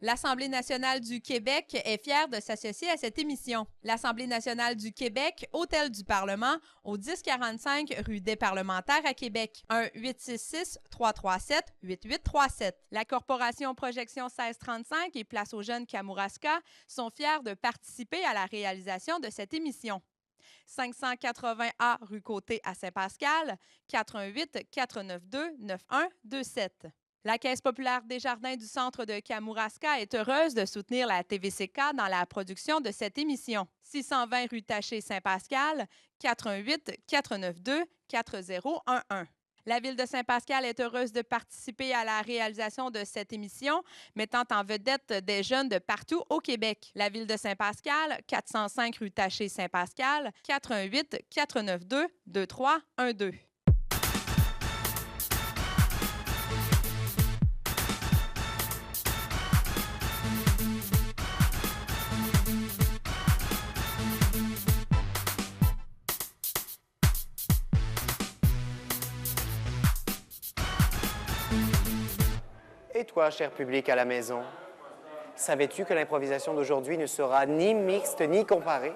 L'Assemblée nationale du Québec est fière de s'associer à cette émission. L'Assemblée nationale du Québec, Hôtel du Parlement, au 1045 rue des Parlementaires à Québec. 1-866-337-8837. La Corporation Projection 1635 et Place aux Jeunes Kamouraska sont fiers de participer à la réalisation de cette émission. 580A rue Côté à Saint-Pascal, 418-492-9127. La Caisse populaire Desjardins du centre de Kamouraska est heureuse de soutenir la TVCK dans la production de cette émission. 620 rue Taché Saint-Pascal, 418-492-4011. La Ville de Saint-Pascal est heureuse de participer à la réalisation de cette émission, mettant en vedette des jeunes de partout au Québec. La Ville de Saint-Pascal, 405 rue Taché Saint-Pascal, 418-492-2312. Et toi, cher public à la maison, savais-tu que l'improvisation d'aujourd'hui ne sera ni mixte ni comparée?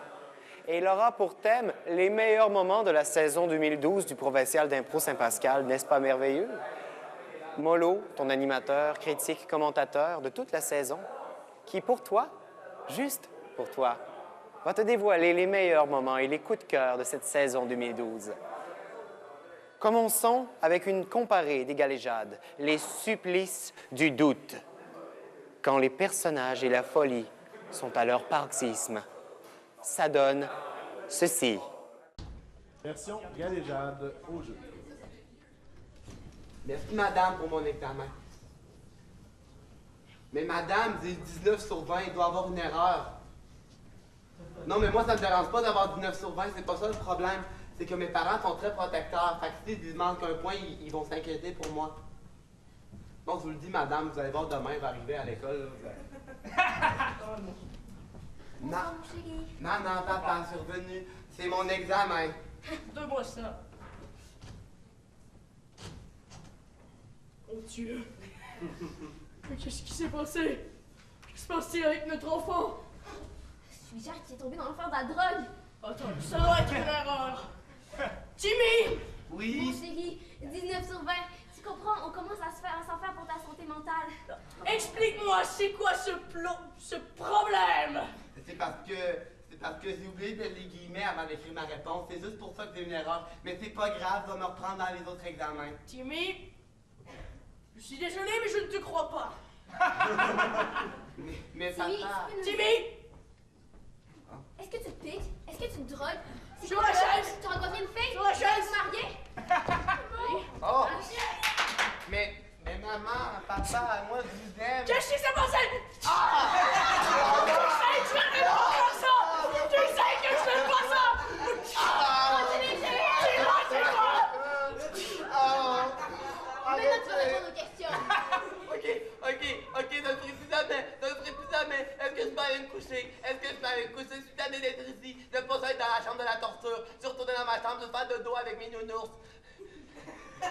Et elle aura pour thème les meilleurs moments de la saison 2012 du Provincial d'Impro Saint-Pascal, n'est-ce pas merveilleux? Molo, ton animateur, critique, commentateur de toute la saison, qui pour toi, juste pour toi, va te dévoiler les meilleurs moments et les coups de cœur de cette saison 2012. Commençons avec une comparée des galéjades, les supplices du doute. Quand les personnages et la folie sont à leur paroxysme, ça donne ceci. Version galéjade au jeu. Merci, madame, pour mon examen. Mais madame, j'ai 19 sur 20, il doit y avoir une erreur. Non, mais moi, ça me dérange pas d'avoir 19 sur 20, c'est pas ça le problème. C'est que mes parents sont très protecteurs. Fait que s'ils manquent un point, ils vont s'inquiéter pour moi. Bon, je vous le dis, madame, vous allez voir demain, il va arriver à l'école. Non. Maman, papa, je suis revenu. C'est mon examen. Donne-moi ça. Oh Dieu. Mais qu'est-ce qui s'est passé? Qu'est-ce qui se passe-t-il avec notre enfant? Je suis Jacques qui est tombé dans l'affaire de la drogue. Attends, ça doit être une erreur. Timmy! Oui? Mon chéri, 19 sur 20. Tu comprends, on commence à s'en faire pour ta santé mentale. Explique-moi, c'est quoi ce problème? C'est parce que j'ai oublié de les guillemets avant d'écrire ma réponse. C'est juste pour ça que j'ai une erreur. Mais c'est pas grave, je vais me reprendre dans les autres examens. Timmy, je suis désolé, mais je ne te crois pas. mais Timmy, papa... Timmy! Est-ce que tu te piques? Est-ce que tu te drogues? C'est Sur quoi, la chaise! Tu as rencontré une fille? Sur la chaise! Tu es marié? Oh! Mais maman, papa, moi je vous aime. Qu'est-ce qui s'est passé? Ah! Tu sais que je ne fais pas ça! Tu sais que je fais pas ça! Maintenant, tu vas répondre aux questions. Ok, je le ferai plus jamais. Est-ce que je peux aller me coucher? Je suis tanné d'être ici, de pas être dans la chambre de la torture, de retourner dans ma chambre, de faire de dos avec mes nounours. Ça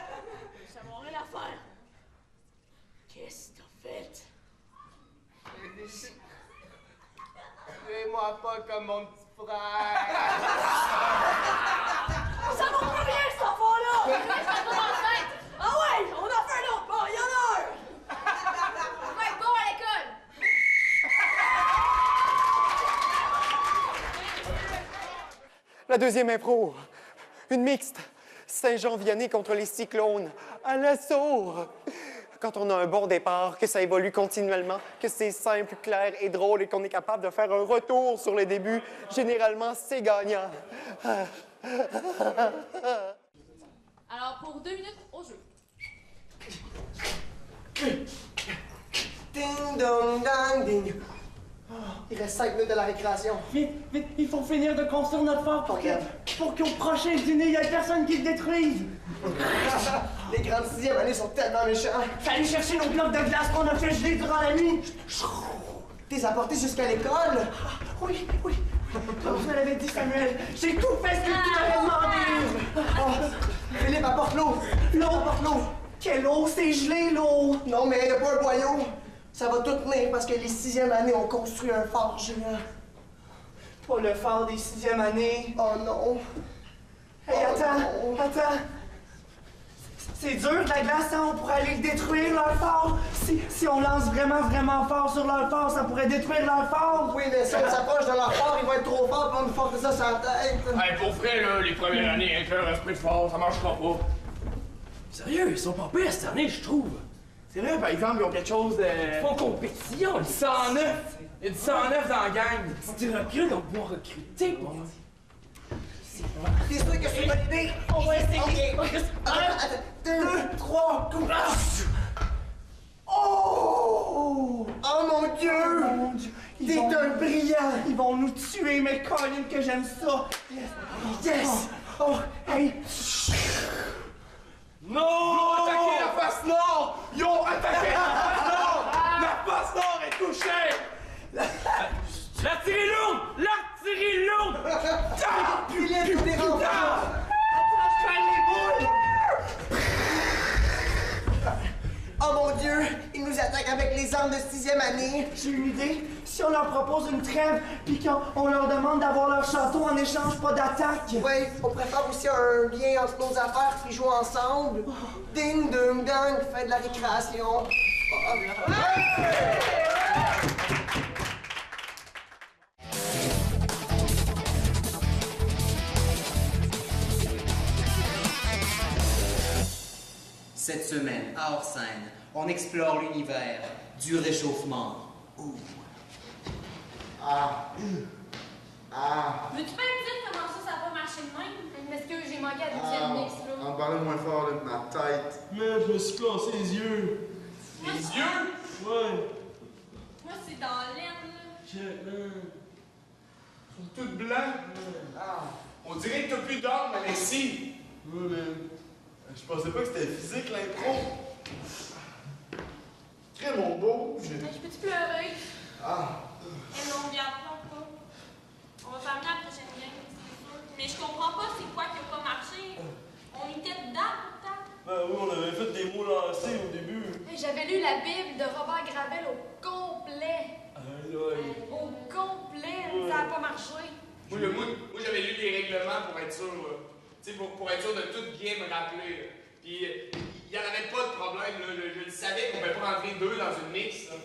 n'a rien à faire. Qu'est-ce que t'as fait? Fais-moi pas comme mon petit frère. Ça vaut plus rien, cet enfant-là! Je vais pas enceinte. Ah ouais, on en fait un autre! Bon, il y en a un! On va être bon à l'école. La deuxième impro, une mixte. Saint-Jean-Vianney contre les Cyclones, à l'assaut. Quand on a un bon départ, que ça évolue continuellement, que c'est simple, clair et drôle et qu'on est capable de faire un retour sur les débuts, généralement, c'est gagnant. Alors, pour 2 minutes au jeu. Ding dong dang ding. Il reste 5 minutes à la récréation. Vite, il faut finir de construire notre fort pour qu'au prochain dîner, il n'y ait personne qui le détruise. Les grandes 6e années sont tellement méchants. Fallait chercher nos blocs de glace qu'on a fait geler durant la nuit. T'es apporté jusqu'à l'école? Oui. Comme je me l'avais dit, Samuel, j'ai tout fait ce que tu m'avais demandé. Philippe, apporte l'eau. L'eau, apporte l'eau. Quelle eau, c'est gelé, l'eau. Non, mais y'a pas un boyau. Ça va tout tenir parce que les 6e années ont construit un phare géant. Pas le phare des 6e années. Oh non. Hey, attends. C'est dur de la glace, hein? On pourrait aller le détruire, leur phare. Si on lance vraiment fort sur leur phare, ça pourrait détruire leur phare. Oui, mais si on s'approche de leur phare, ils vont être trop forts pour nous forcer ça sur la tête. Hey, pour vrai, là, les premières années, un cœur esprit fort, ça marchera pas. Sérieux, ils sont pas pires cette année, je trouve. C'est vrai, par exemple, ils ont quelque chose de... Ils font compétition. Du 109! Il y a du 109 dans la gang! Si tu recrutes, on va recruter, moi. T'es sûr que c'est une bonne idée? On va essayer. Attends. 2, 3, go! Oh! Oh mon Dieu! T'es un brillant! Ils vont nous tuer, mais Colin, que j'aime ça! Yes! Oh, hey! Non! Ils ont attaqué la face nord! Ils ont attaqué la face nord! La face nord est touchée! L'artillerie lourde! L'artillerie lourde! Putain! Putain! Oh mon Dieu! Ils nous attaquent avec les armes de 6e année! J'ai une idée! Si on leur propose une trêve, puis qu'on leur demande d'avoir leur château en échange, pas d'attaque! Ouais, on préfère aussi un lien entre nos affaires puis jouer ensemble! Ding dong dong, fait de la récréation! Cette semaine, à Hors-Scène, on explore l'univers du réchauffement. Veux-tu pas me dire comment ça va marcher de même? Parce que j'ai manqué à deuxième mix, là. En parler moins fort, là, de ma tête. Mais je me suis cassé les yeux. Les yeux? Ouais. Moi, c'est dans l'aine, là. Check, man. Ils sont tous blancs. On dirait que t'as plus d'armes, Alexis. Ouais, man. Je pensais pas que c'était physique, l'impro. Très mon beau. Je peux-tu pleurer? Ah. Eh non, regarde pas. On va terminer la prochaine game, c'est sûr. Mais je comprends pas c'est quoi qui a pas marché. On était dedans pourtant. Ben oui, on avait fait des mots lancés au début. J'avais lu la Bible de Robert Gravel au complet. Au complet, ça a pas marché. Moi, j'avais lu les règlements pour être sûr, tu sais, pour être sûr de tout bien me rappeler. Là. Puis, il n'y en avait pas de problème, là. Je le savais qu'on ne pouvait pas rentrer deux dans une mix, là.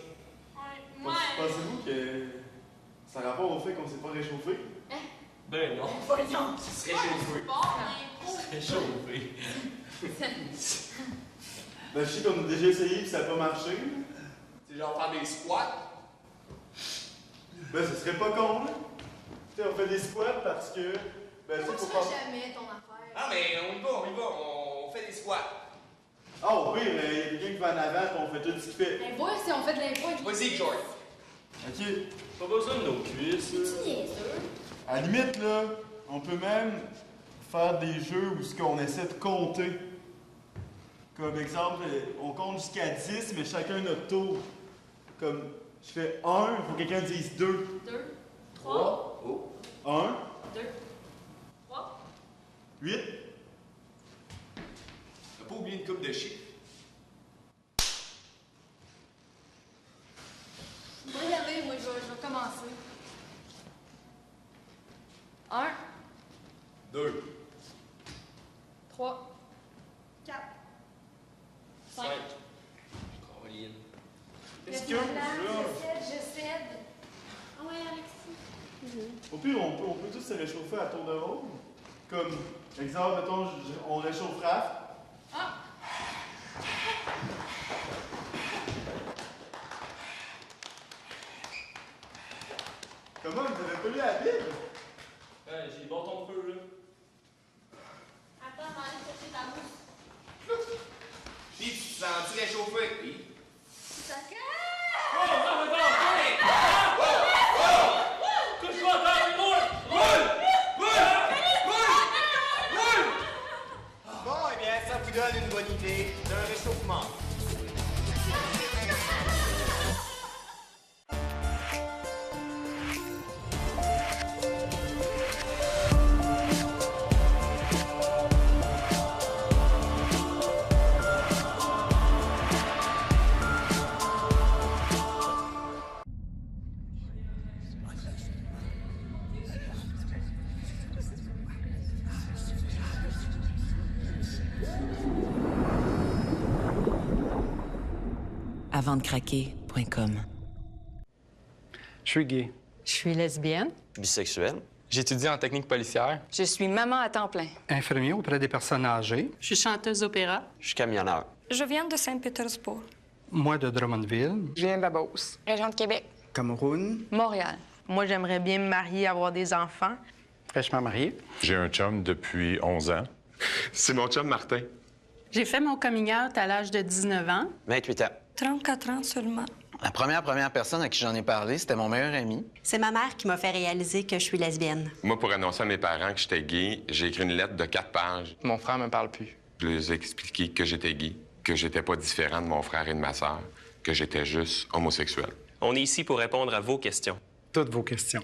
Ouais, moi. Pensez-vous que ça a rapport au fait qu'on s'est pas réchauffé? Ben non. Voyons. C'est réchauffé. Réchauffé. Ben, je sais qu'on a déjà essayé et ça n'a pas marché. C'est genre faire des squats. Ben, ce serait pas con, là. Tu sais, on fait des squats parce que. Ben, Ça c'est pour sera pas. jamais ton affaire. Ah, mais on y va. On fait des squats. Ah, au pire, il y a quelqu'un qui va en avant et on fait tout ce qu'il fait. Mais voir si on fait de l'impro. Vas-y, George. Ok. Pas besoin de nos cuisses. Tu niaiseux. À la limite, là, on peut même faire des jeux où ce qu'on essaie de compter. Comme exemple, on compte jusqu'à 10, mais chacun notre tour. Comme, je fais 1, il faut que quelqu'un dise 2. 2, 3, 1, 2, 3. 8. T'as pas oublié une coupe de chiffres. Je vais y aller, moi, je vais commencer. 1, 2, 3, 4, 5. Caroline. Qu'est-ce qu'il y a? Je cède. Ah ouais, Alexis. Au pire, on peut tous se réchauffer à tour de rôle. Comme, exemple, mettons, on réchauffe Raph. Ah! Comment, vous avez pas lu la Bible? J'ai le bâton de feu, là. Attends, on va aller chercher ta mousse. Puis, tu te sens-tu réchauffé? Oui. Ça Bon, eh bien, ça vous donne une bonne idée d'un réchauffement. avantdecraquer.com. Je suis gay. Je suis lesbienne. Bisexuel. J'étudie en technique policière. Je suis maman à temps plein. Infirmier auprès des personnes âgées. Je suis chanteuse d'opéra. Je suis camionneur. Je viens de Saint-Pétersbourg. Moi, de Drummondville. Je viens de la Beauce. Région de Québec. Cameroun. Montréal. Moi, j'aimerais bien me marier, avoir des enfants. Fraîchement marié. J'ai un chum depuis 11 ans. C'est mon chum Martin. J'ai fait mon coming out à l'âge de 19 ans. 28 ans. 34 ans seulement. La première personne à qui j'en ai parlé, c'était mon meilleur ami. C'est ma mère qui m'a fait réaliser que je suis lesbienne. Moi, pour annoncer à mes parents que j'étais gay, j'ai écrit une lettre de 4 pages. Mon frère me parle plus. Je les ai expliqué que j'étais gay, que j'étais pas différent de mon frère et de ma sœur, que j'étais juste homosexuel. On est ici pour répondre à vos questions. Toutes vos questions.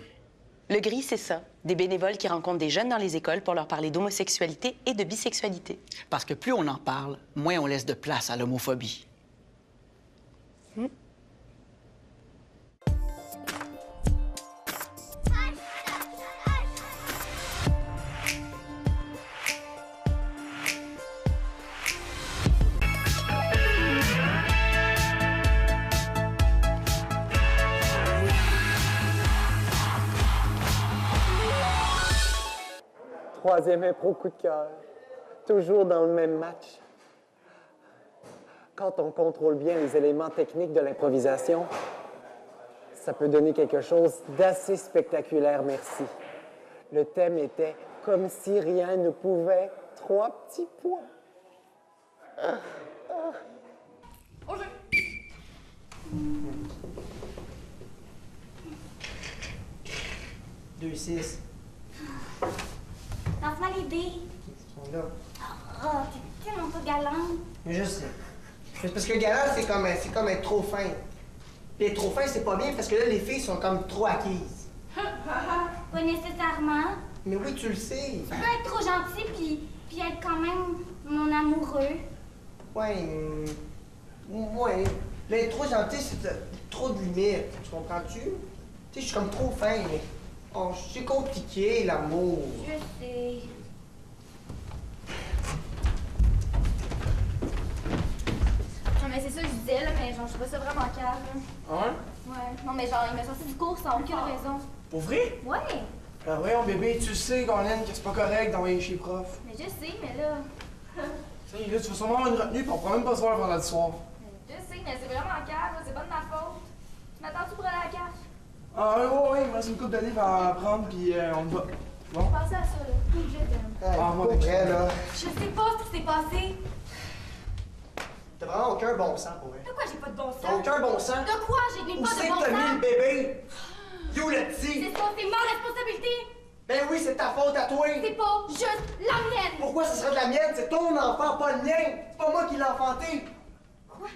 Le Gris, c'est ça. Des bénévoles qui rencontrent des jeunes dans les écoles pour leur parler d'homosexualité et de bisexualité. Parce que plus on en parle, moins on laisse de place à l'homophobie. Troisième impro coup de cœur. Toujours dans le même match. Quand on contrôle bien les éléments techniques de l'improvisation, ça peut donner quelque chose d'assez spectaculaire, merci. Le thème était « Comme si rien ne pouvait ». 3 petits points. Au jeu. Deux, 6. Lance-moi les dés. Ils sont là. Oh, t'es tellement pas galante. Mais je sais. C'est parce que galant, c'est comme être trop fin. Puis être trop fin, c'est pas bien parce que là, les filles sont comme trop acquises. Pas nécessairement. Mais oui, tu le sais. Tu peux être trop gentil puis être quand même mon amoureux. Ouais. Ouais. Là, être trop gentil, c'est trop de limites. Tu comprends-tu? Tu sais, je suis comme trop fin, mais. Oh, c'est compliqué, l'amour. Je sais. Non, mais c'est ça que je disais, là, mais genre, je trouvais ça vraiment calme. Hein? Ouais. Non, mais genre, il m'a sorti du cours sans aucune raison. Pour vrai? Ouais. Ah, voyons, bébé, tu le sais, Colin, que c'est pas correct d'envoyer chez prof. Mais je sais, mais là. Tu sais, là, tu vas sûrement avoir une retenue, puis on pourra même pas se voir vendredi soir. Je sais, mais c'est vraiment calme, là, c'est pas de ma faute. Tu m'attends-tu pour aller à la cache? Ah, ouais, il me reste une couple de livres à prendre, puis on y va. Bon? Pensez à ça, là. Je t'aime. Ah, moi, vrai, là. Je sais pas ce qui s'est passé. T'as vraiment aucun bon sens, pour vrai. De quoi j'ai pas de bon sens? T'as aucun bon sens? De quoi j'ai pas Où de c'est bon que t'as mis sens? le bébé? You, le petit? C'est ma responsabilité. Ben oui, c'est ta faute à toi. C'est pas juste la mienne. Pourquoi ce serait de la mienne? C'est ton enfant, pas le mien. C'est pas moi qui l'ai enfanté. Quoi?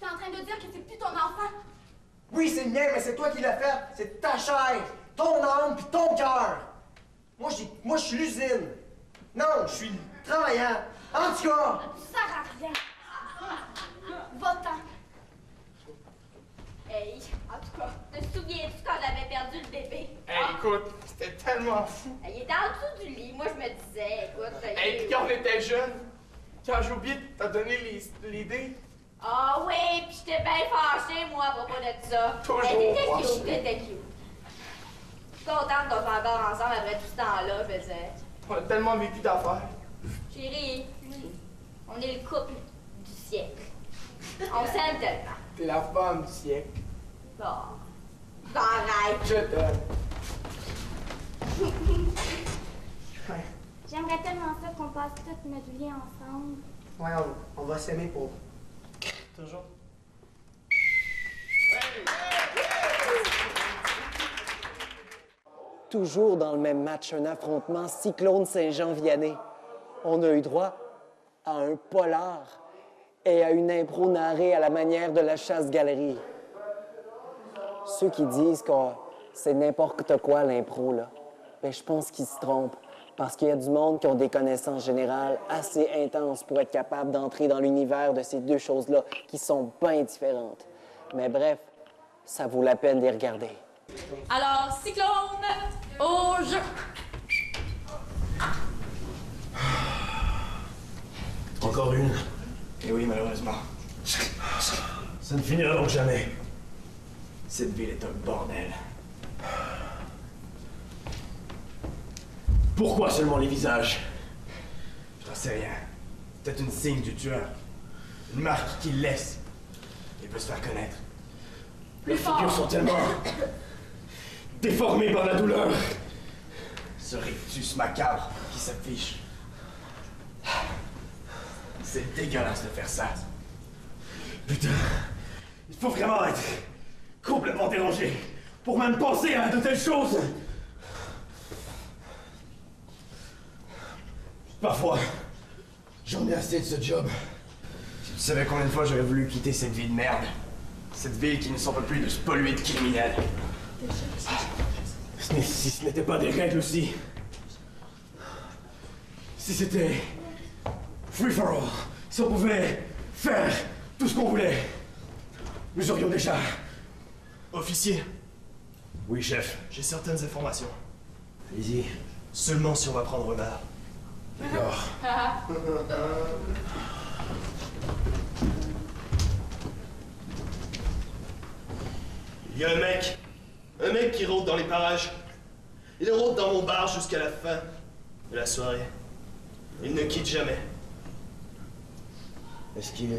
T'es en train de dire que c'est plus ton enfant? Oui, c'est le mien, mais c'est toi qui l'as fait. C'est ta chair, ton âme puis ton cœur. Moi, je suis l'usine. Non, je suis le travaillant. En tout cas... Tu sers à rien. Va-t'en. Hey, en tout cas, te souviens-tu quand j'avais perdu le bébé? Hey, écoute, c'était tellement fou. Il était en dessous du lit. Moi, je me disais, écoute... Hey, puis quand on était jeunes, quand j'ai oublié de te donner les dés. Ah oui, pis j'étais bien fâchée, moi, à propos de ça. Toujours T'étais fâchée. cute, t'étais cute. Je suis contente qu'on soit encore ensemble après tout ce temps-là, je faisais. On a tellement vécu d'affaires. Chérie, on est le couple du siècle. On s'aime tellement. T'es la femme du siècle. Bon, arrête. Je t'aime. J'aimerais tellement ça qu'on passe toute notre vie ensemble. Ouais, on va s'aimer pour... toujours. Toujours dans le même match, un affrontement Cyclone-Saint-Jean-Vianney. On a eu droit à un polar et à une impro narrée à la manière de la chasse-galerie. Ceux qui disent que c'est n'importe quoi l'impro, là, ben, je pense qu'ils se trompent. Parce qu'il y a du monde qui ont des connaissances générales assez intenses pour être capable d'entrer dans l'univers de ces deux choses-là qui sont bien différentes. Mais bref, ça vaut la peine d'y regarder. Alors, Cyclone, au jeu! Encore une. Et oui, malheureusement. Ça ne finira donc jamais. Cette ville est un bordel. Pourquoi seulement les visages? Je n'en sais rien. Peut-être une signe du tueur. Une marque qu'il laisse. Il veut se faire connaître. Leurs figures sont tellement déformées par la douleur. Ce rictus macabre qui s'affiche. C'est dégueulasse de faire ça. Putain, il faut vraiment être complètement dérangé pour même penser à de telles choses. Parfois, j'en ai assez de ce job. Si tu savais combien de fois j'aurais voulu quitter cette vie de merde. Cette ville qui ne s'en peut plus de se polluer de criminels. Si ce n'était pas des règles aussi. Si c'était free for all. Si on pouvait faire tout ce qu'on voulait. Nous aurions déjà... Officier. Oui, chef. J'ai certaines informations. Allez-y. Seulement si on va prendre Renard. D'accord. Il y a un mec qui rôde dans les parages. Il rôde dans mon bar jusqu'à la fin de la soirée. Il ne quitte jamais. Est-ce qu'il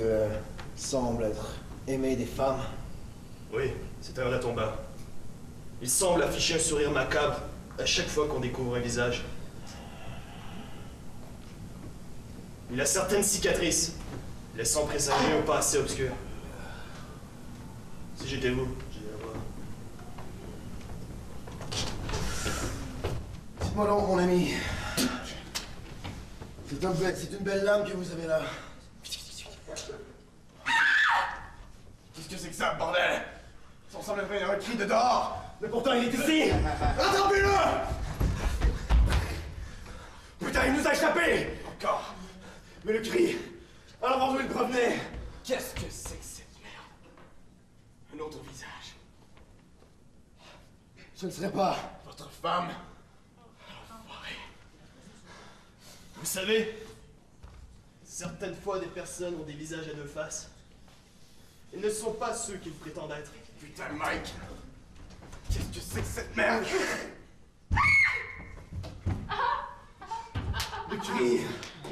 semble être aimé des femmes? Oui, c'est un vrai tombeur. Il semble afficher un sourire macabre à chaque fois qu'on découvre un visage. Il a certaines cicatrices, laissant présager un passé obscur. Si j'étais vous, j'irais la voir. Dites-moi donc, mon ami. C'est une belle lame que vous avez là. Qu'est-ce que c'est que ça, bordel? Ça ressemble à un cri de dehors, mais pourtant il est ici! Rattrapez-le! Putain, il nous a échappé! Encore! Mais le cri, à l'endroit d'où il provenait! Qu'est-ce que c'est que cette merde? Un autre visage. Ce ne serait pas Votre femme? Enfoiré. Vous savez, certaines fois des personnes ont des visages à deux faces. Ils ne sont pas ceux qu'ils prétendent être. Putain, Mike! Qu'est-ce que c'est que cette merde? Le cri!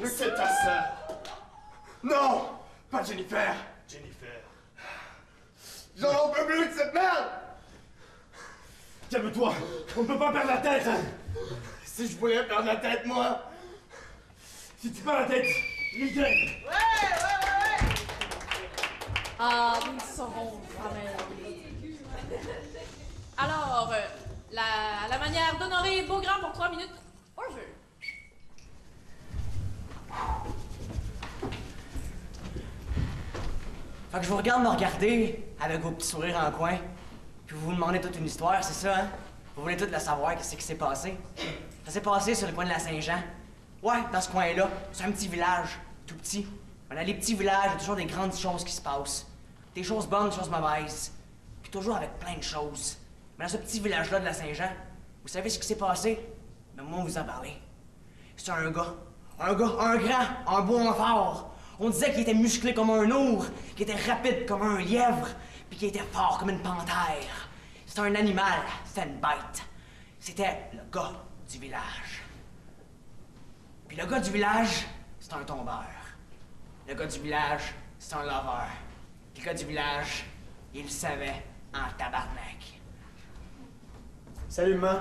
C'est ta sœur! Non! Pas Jennifer! Jennifer! J'en peux plus de cette merde! Calme-toi! On ne peut pas perdre la tête! Si je voulais perdre la tête, moi! Si tu perds la tête, l'idée! Ouais! Ah, nous serons jamais. Alors, la manière d'honorer Beaugrand pour 3 minutes au jeu. Fait que je vous regarde me regarder avec vos petits sourires en coin, puis vous vous demandez toute une histoire, c'est ça, hein? Vous voulez toute la savoir, qu'est-ce qui s'est passé? Ça s'est passé sur le coin de la Saint-Jean. Ouais, dans ce coin-là, c'est un petit village, tout petit. Dans les petits villages, il y a toujours des grandes choses qui se passent. Des choses bonnes, des choses mauvaises. Puis toujours avec plein de choses. Mais dans ce petit village-là de la Saint-Jean, vous savez ce qui s'est passé? Mais moi, vous en parlez. C'est un grand, un grand, un beau, un fort. On disait qu'il était musclé comme un ours, qu'il était rapide comme un lièvre, puis qu'il était fort comme une panthère. C'était un animal, c'était une bête. C'était le gars du village. Puis le gars du village, c'est un tombeur. Le gars du village, c'est un laveur. Puis le gars du village, il le savait en tabarnak. Salut, maman.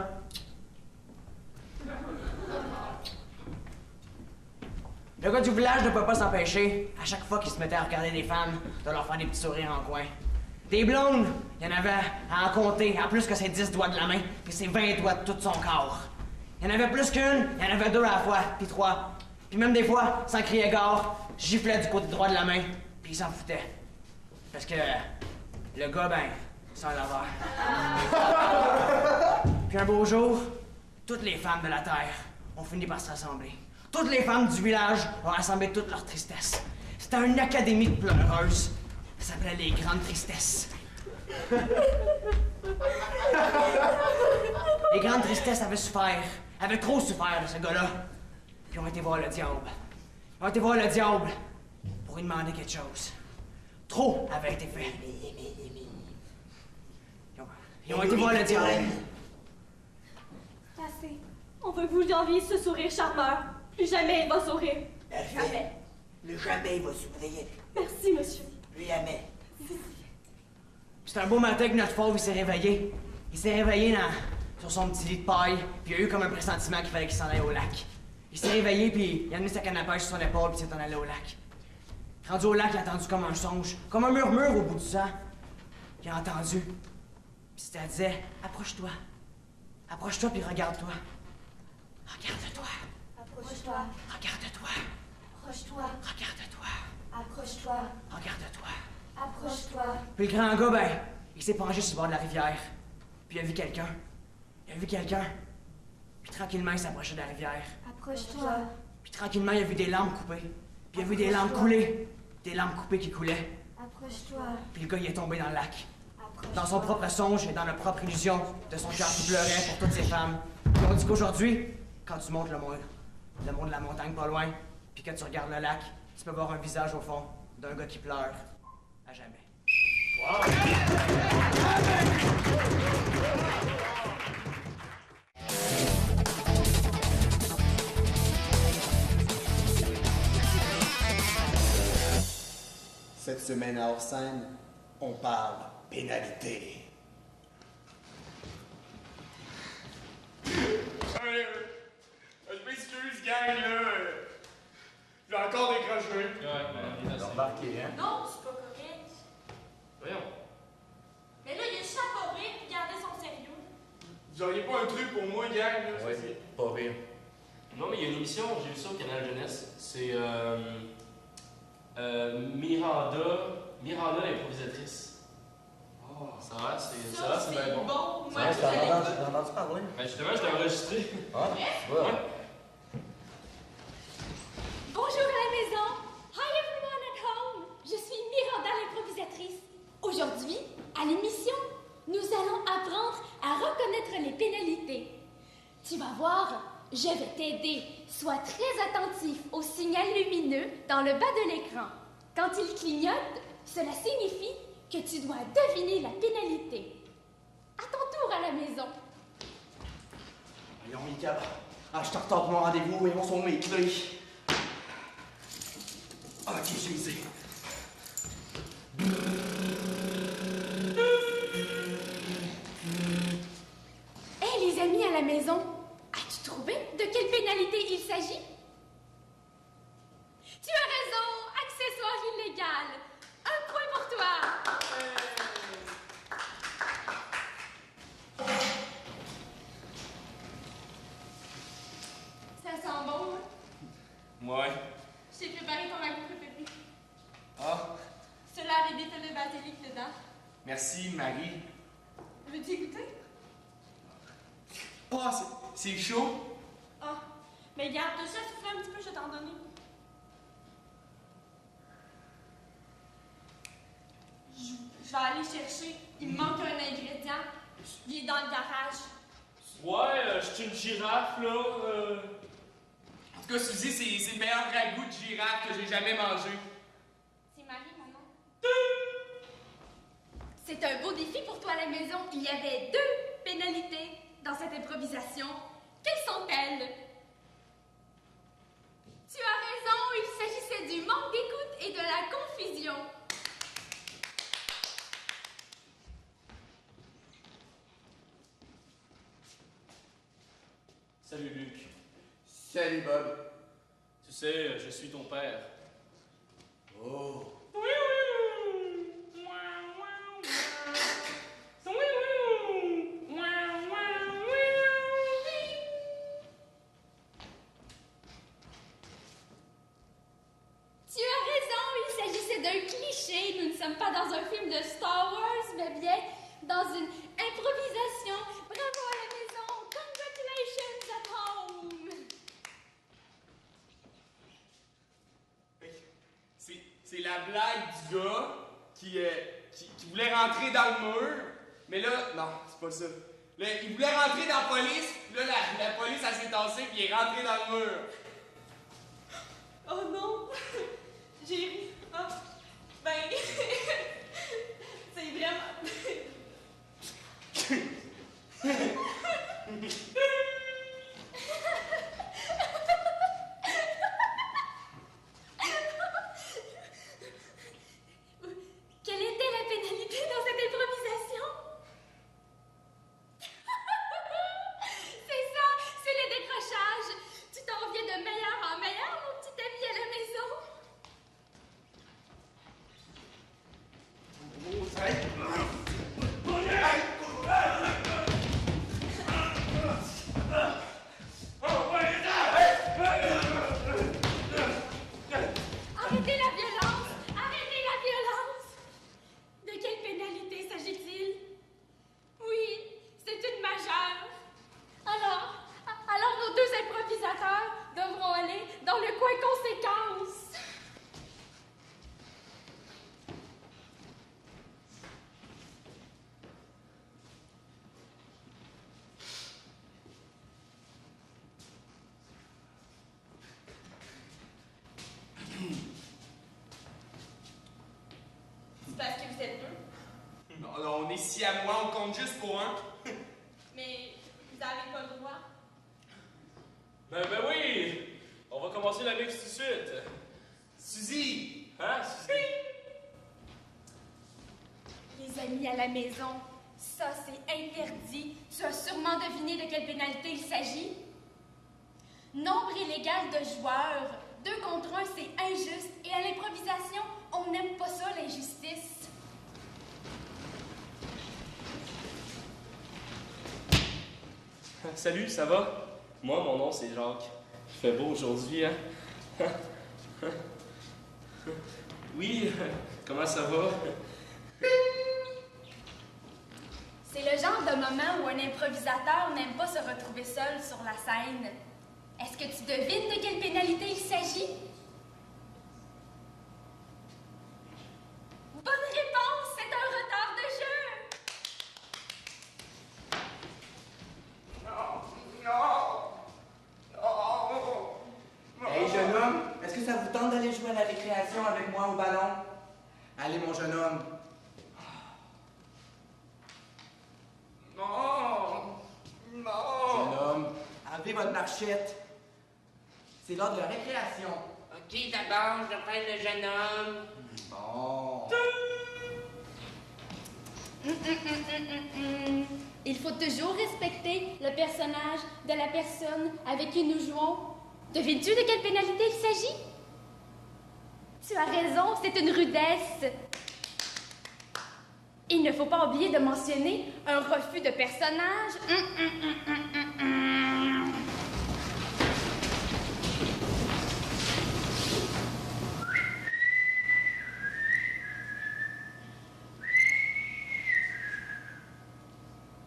Le gars du village ne peut pas s'empêcher, à chaque fois qu'il se mettait à regarder des femmes, de leur faire des petits sourires en coin. Des blondes, il y en avait à en compter, à plus que ses 10 doigts de la main, puis ses 20 doigts de tout son corps. Il y en avait plus qu'une, il y en avait 2 à la fois, puis 3. Puis même des fois, sans crier gare, giflait du côté droit de la main, puis il s'en foutait. Parce que le gars, ben, c'est un laveur. Puis un beau jour, toutes les femmes de la Terre ont fini par se rassembler. Toutes les femmes du village ont rassemblé toute leur tristesse. C'était une académie de pleureuses. Ça s'appelait les Grandes Tristesses. Les Grandes Tristesses avaient souffert, avaient trop souffert de ce gars-là. Puis ils ont été voir le diable. Ils ont été voir le diable pour lui demander quelque chose. Trop avait été fait. Ils ont été voir le diable. Assez. On veut vous envier ce sourire charmeur. Plus jamais il va sourire. Jamais. Le jamais il va sourire. Merci, monsieur. Plus jamais. C'est un beau matin que notre pauvre il s'est réveillé. Il s'est réveillé sur son petit lit de paille, puis il a eu comme un pressentiment qu'il fallait qu'il s'en aille au lac. Il s'est réveillé, puis il a mis sa canne à pêche sur son épaule, puis il s'est en allé au lac. Rendu au lac, il a entendu comme un songe, comme un murmure au bout du sang. Il a entendu. Puis ça disait, approche-toi. Approche-toi, puis regarde-toi. Regarde-toi. Approche-toi. Regarde-toi. Approche-toi. Regarde-toi. Approche-toi. Regarde-toi. Approche-toi. Puis le grand gars, ben, il s'est penché sur le bord de la rivière. Puis il a vu quelqu'un. Il a vu quelqu'un. Puis tranquillement, il s'approchait de la rivière. Approche-toi. Puis tranquillement, il a vu des lampes coupées. Puis il a vu des lampes couler. Des lampes coupées qui coulaient. Approche-toi. Puis le gars, il est tombé dans le lac. Dans son propre songe et dans la propre illusion de son cœur qui pleurait pour toutes ces femmes. Puis on dit qu'aujourd'hui, quand tu montes le mont de la montagne pas loin, puis que tu regardes le lac, tu peux voir un visage au fond d'un gars qui pleure à jamais. Cette semaine à hors-scène, on parle pénalité. Je m'excuse, gang, là. J'ai encore décroché. Ouais, remarqué, hein? Non, c'est pas correct. Voyons. Mais là, il a juste à pas rire et garder son sérieux. Vous auriez pas un truc pour moi, gang, là? Ouais, pas rire. Non, mais il y a une émission, j'ai vu ça au Canal Jeunesse. C'est Miranda l'improvisatrice. Oh. Ça va, c'est bien bon. Moi, t'as entendu parler? Ben justement, je l'ai enregistré. Ah, ouais. Bonjour à la maison. Hi everyone at home. Je suis Miranda l'improvisatrice. Aujourd'hui, à l'émission, nous allons apprendre à reconnaître les pénalités. Tu vas voir, je vais t'aider. Sois très attentif au signal lumineux dans le bas de l'écran. Quand il clignote, cela signifie que tu dois deviner la pénalité. À ton tour à la maison. Voyons, Mika. Ah, je te retard pour mon rendez-vous. Voyons, sont mes clés. Ok, je les ai. Hey, les amis à la maison, as-tu trouvé de quelle pénalité il s'agit? Tu as raison, accessoire illégal. 1 point pour toi. Ça sent bon, hein? Ouais. Je t'ai préparé ton ragoût préféré. Ah, Cela avec des feuilles de basilic dedans. merci, Marie. Veux-tu goûter? Ah, c'est chaud. Ah, mais garde, déjà souffler un petit peu, je vais t'en donner. Je vais aller chercher. Il me manque un ingrédient. Il est dans le garage. Ouais, je suis une girafe, là. En tout cas, Suzy, c'est le meilleur ragoût de girafe que j'ai jamais mangé. C'est Marie, maman. C'est un beau défi pour toi à la maison. Il y avait 2 pénalités dans cette improvisation. Quelles sont-elles? Tu as raison, il s'agissait du manque d'écoute et de la confusion. Salut, Luc. Salut, Bob. Tu sais, je suis ton père. Oh. Tu as raison, il s'agissait d'un cliché. Nous ne sommes pas dans un film de Star Wars, mais bien dans une improvisation. Bravo à la maison. Congratulations at home. C'est la blague du gars qui voulait rentrer dans le mur, mais là, non, c'est pas ça. Là, il voulait rentrer dans la police, puis là, la police, elle s'est tassée, puis il est rentré dans le mur. Oh non, j'ai ri. Ah, ben, Quelle était la pénalité dans cette improvisation? C'est ça, c'est le décrochage. Tu t'en viens de meilleur en meilleur, mon petit ami à la maison. Arrêtez la violence! Arrêtez la violence! De quelle pénalité s'agit-il? Oui, c'est une majeure. Alors nos deux improvisateurs devront aller dans le coin conséquence. C'est parce que vous êtes deux? Non, non, on est si à moi, on compte juste pour un. Mais vous n'avez pas le droit. Ben oui! On va commencer la mix tout de suite. Suzy! Hein, Suzy? Les amis à la maison, ça c'est interdit. Tu as sûrement deviné de quelle pénalité il s'agit. Nombre illégal de joueurs. 2 contre 1, c'est injuste. Et à l'improvisation, on n'aime pas ça, l'injustice. Salut, ça va? Moi, mon nom, c'est Jacques. Il fait beau aujourd'hui, hein? Oui, comment ça va? C'est le genre de moment où un improvisateur n'aime pas se retrouver seul sur la scène. Est-ce que tu devines de quelle pénalité il s'agit? Bonne réponse! C'est un retard de jeu! Hey, jeune homme, est-ce que ça vous tente d'aller jouer à la récréation avec moi au ballon? Allez, mon jeune homme. Non! Non! Jeune homme, avez votre marchette. C'est l'heure de la récréation. Ok, d'abord, je prends le jeune homme. Bon. Il faut toujours respecter le personnage de la personne avec qui nous jouons. Devines-tu de quelle pénalité il s'agit? Tu as raison, c'est une rudesse. Il ne faut pas oublier de mentionner un refus de personnage.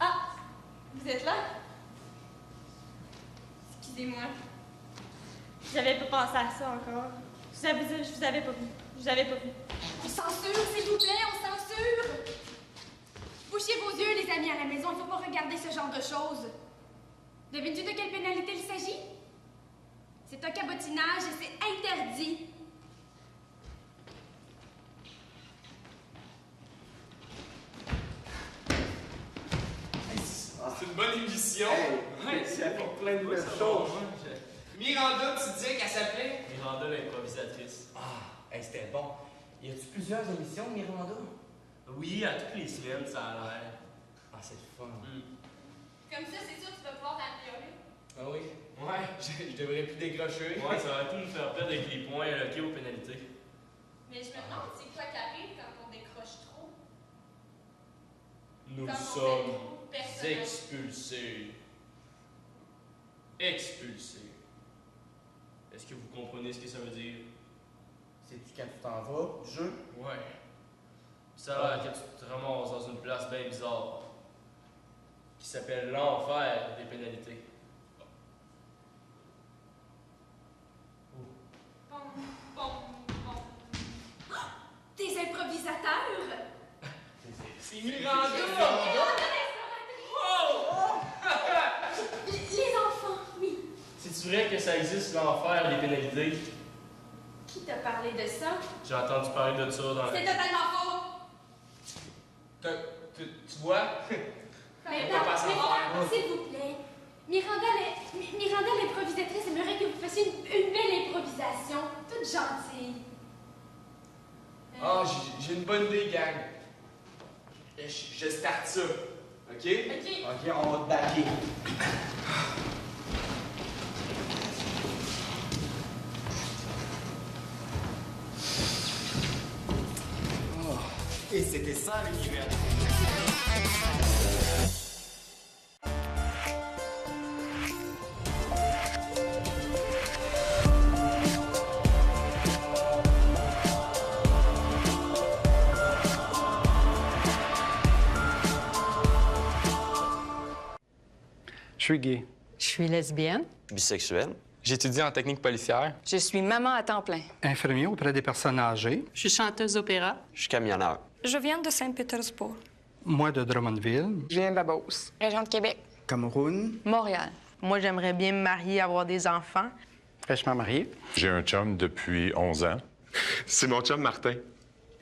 Ah, vous êtes là? Excusez-moi. J'avais pas pensé à ça encore. Je vous avais pas vu. Je vous avais pas vu. On censure, s'il vous plaît, on censure! Bouchez vos yeux, les amis à la maison, il faut pas regarder ce genre de choses. Devines-tu de quelle pénalité il s'agit? C'est un cabotinage et c'est interdit. C'est une bonne émission. Ouais, c'est pour plein de belles choses. Miranda, tu disais qu'elle s'appelait? Miranda, l'improvisatrice. Ah, hey, c'était bon. Y a-tu plusieurs émissions, Miranda? Oui, à toutes les semaines, ça a l'air. Ah, c'est le fun. Comme ça, c'est sûr que tu vas pouvoir t'améliorer. Ah oui? Ouais, je devrais plus décrocher. Ouais, ça va tout nous faire perdre avec les points alloqués aux pénalités. Mais je me demande c'est quoi qui arrive quand on décroche trop. Nous Comme on fait sommes trop de personnages. expulsés. Expulsés. Est-ce que vous comprenez ce que ça veut dire? C'est-tu quand tu t'en vas du jeu? Ouais. Ça va quand tu te ramasses dans une place bien bizarre qui s'appelle l'enfer des pénalités. Bon, bon, bon. Des improvisateurs! C'est Miranda! Les enfants, oui. C'est-tu vrai que ça existe l'enfer des pénalités? Qui t'a parlé de ça? J'ai entendu parler de ça dans C'est la... totalement faux! Tu vois? Mais S'il vous plaît. Miranda l'improvisatrice aimerait que vous fassiez une belle improvisation, toute gentille. Ah, j'ai une bonne idée, gang. Je starte ça. OK? OK, on va te baquer. Et c'était ça l'univers. Je suis gay. Je suis lesbienne. Bisexuel. J'étudie en technique policière. Je suis maman à temps plein. Infirmier auprès des personnes âgées. Je suis chanteuse opéra. Je suis camionneur. Je viens de Saint-Pétersbourg. Moi de Drummondville. Je viens de la Beauce. Région de Québec. Cameroun. Montréal. Moi, j'aimerais bien me marier, avoir des enfants. Fraîchement marié. J'ai un chum depuis 11 ans. C'est mon chum Martin.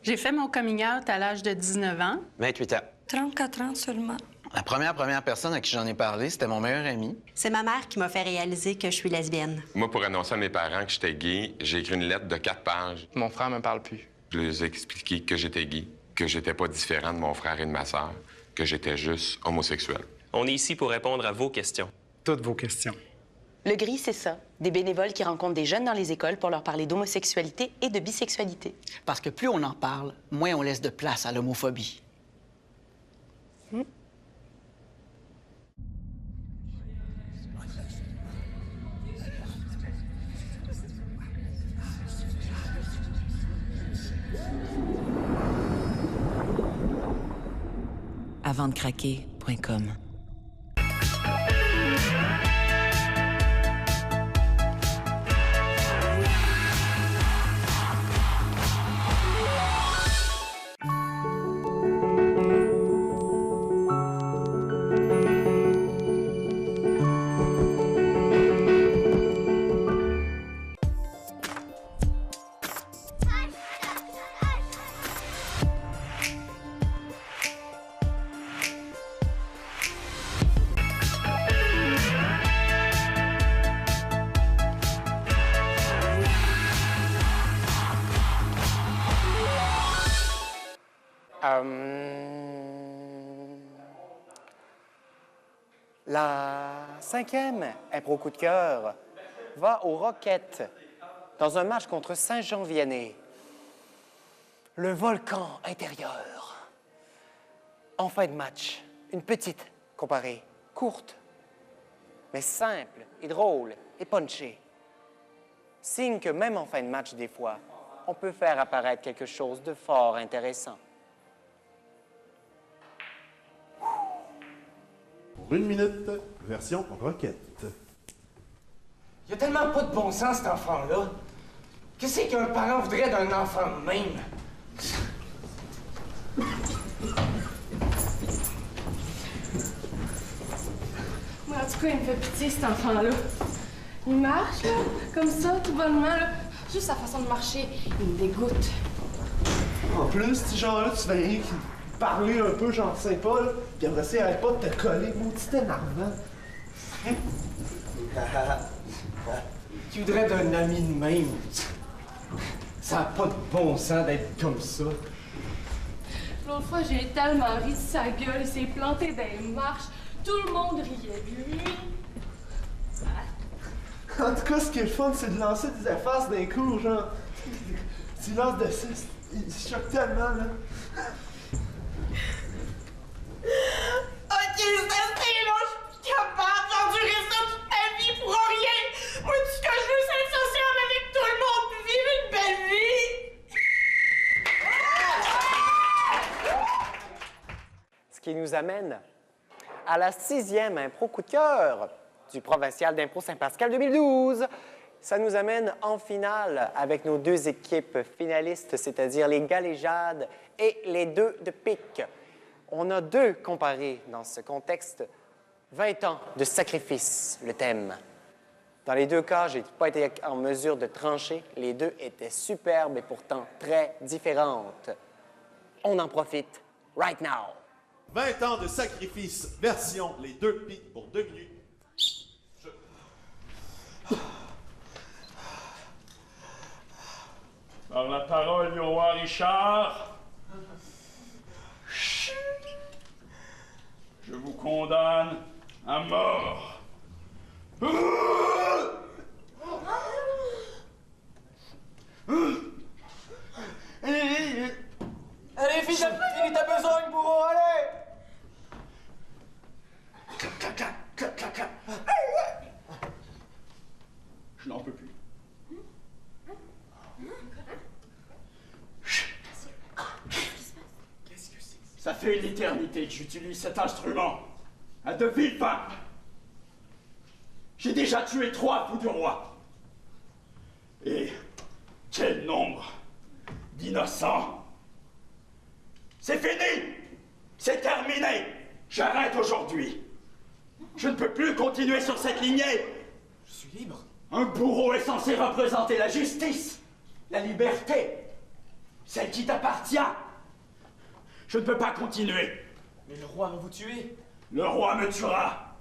J'ai fait mon coming out à l'âge de 19 ans. 28 ans. 34 ans seulement. La première personne à qui j'en ai parlé, c'était mon meilleur ami. C'est ma mère qui m'a fait réaliser que je suis lesbienne. Moi, pour annoncer à mes parents que j'étais gay, j'ai écrit une lettre de 4 pages. Mon frère me parle plus. Je leur ai expliqué que j'étais gay, que j'étais pas différent de mon frère et de ma sœur, que j'étais juste homosexuel. On est ici pour répondre à vos questions. Toutes vos questions. Le gris, c'est ça. Des bénévoles qui rencontrent des jeunes dans les écoles pour leur parler d'homosexualité et de bisexualité. Parce que plus on en parle, moins on laisse de place à l'homophobie. Avantdecraquer.com. La 5e impro coup de cœur va aux Roquettes dans un match contre Saint-Jean-Vianney. Le volcan intérieur. En fin de match, une petite comparée, courte, mais simple et drôle et punchée. Signe que même en fin de match, des fois, on peut faire apparaître quelque chose de fort intéressant. Pour 1 minute, version Roquette. Il y a tellement pas de bon sens, cet enfant-là. Qu'est-ce qu'un parent voudrait d'un enfant de même? Moi, en tout cas, il me fait pitié, cet enfant-là. Il marche, là, comme ça, tout bonnement, là. Juste sa façon de marcher, il me dégoûte. En plus, ce genre-là, tu vas rien qui parler un peu, genre Saint-Paul, puis après ça, il arrête pas de te coller, maudit énervant. Tu voudrais d'un ami de même. Ça n'a pas de bon sens d'être comme ça. L'autre fois, j'ai tellement ri de sa gueule, il s'est planté dans les marches, tout le monde riait de lui. En tout cas, ce qui est le fun, c'est de lancer des effaces d'un coup, genre. Tu lances de ça, il choque tellement, là. Ok, c'est long, je suis capable d'endurer ça toute ma vie pour rien. Moi, tout ce que je veux, c'est être sociable avec tout le monde puis vivre une belle vie. Ce qui nous amène à la 6e impro coup de cœur du Provincial d'impro Saint-Pascal 2012. Ça nous amène en finale avec nos 2 équipes finalistes, c'est-à-dire les Galéjades et les 2 de Pic. On a 2 comparés dans ce contexte. 20 ans de sacrifice, le thème. Dans les 2 cas, je n'ai pas été en mesure de trancher. Les 2 étaient superbes et pourtant très différentes. On en profite right now. 20 ans de sacrifice, version les deux pics pour 2 minutes. Par la parole du roi Richard, je vous condamne à mort. Allez, finis ta besogne, bourreau, allez! Je n'en peux plus. Qu'est-ce que c'est? Ça fait une éternité que j'utilise cet instrument. À de vives fins. J'ai déjà tué 3 fous du roi. Et quel nombre d'innocents. C'est fini! C'est terminé! J'arrête aujourd'hui. Je ne peux plus continuer sur cette lignée. Je suis libre. Un bourreau est censé représenter la justice, la liberté, celle qui t'appartient. Je ne peux pas continuer. Mais le roi va vous tuer. Le roi me tuera.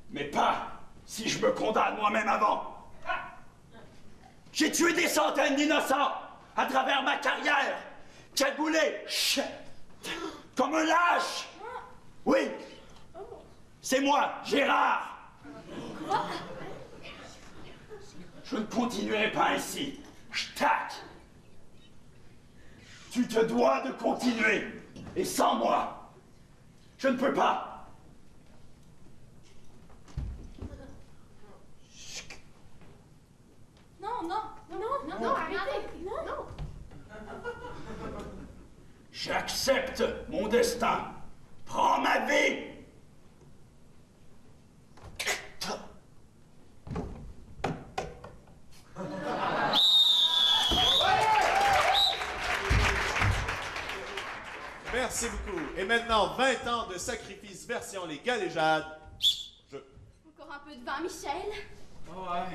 Mais pas si je me condamne moi-même avant. J'ai tué des centaines d'innocents à travers ma carrière. Cagoulé, comme un lâche. Oui, c'est moi, Gérard. Je ne continuerai pas ainsi. Tac. Tu te dois de continuer. Et sans moi, je ne peux pas. Non, arrêtez. Non. J'accepte mon destin. Prends ma vie. Merci beaucoup. Et maintenant, 20 ans de sacrifice, version les galéjades. Encore un peu de vin, Michel. Ouais.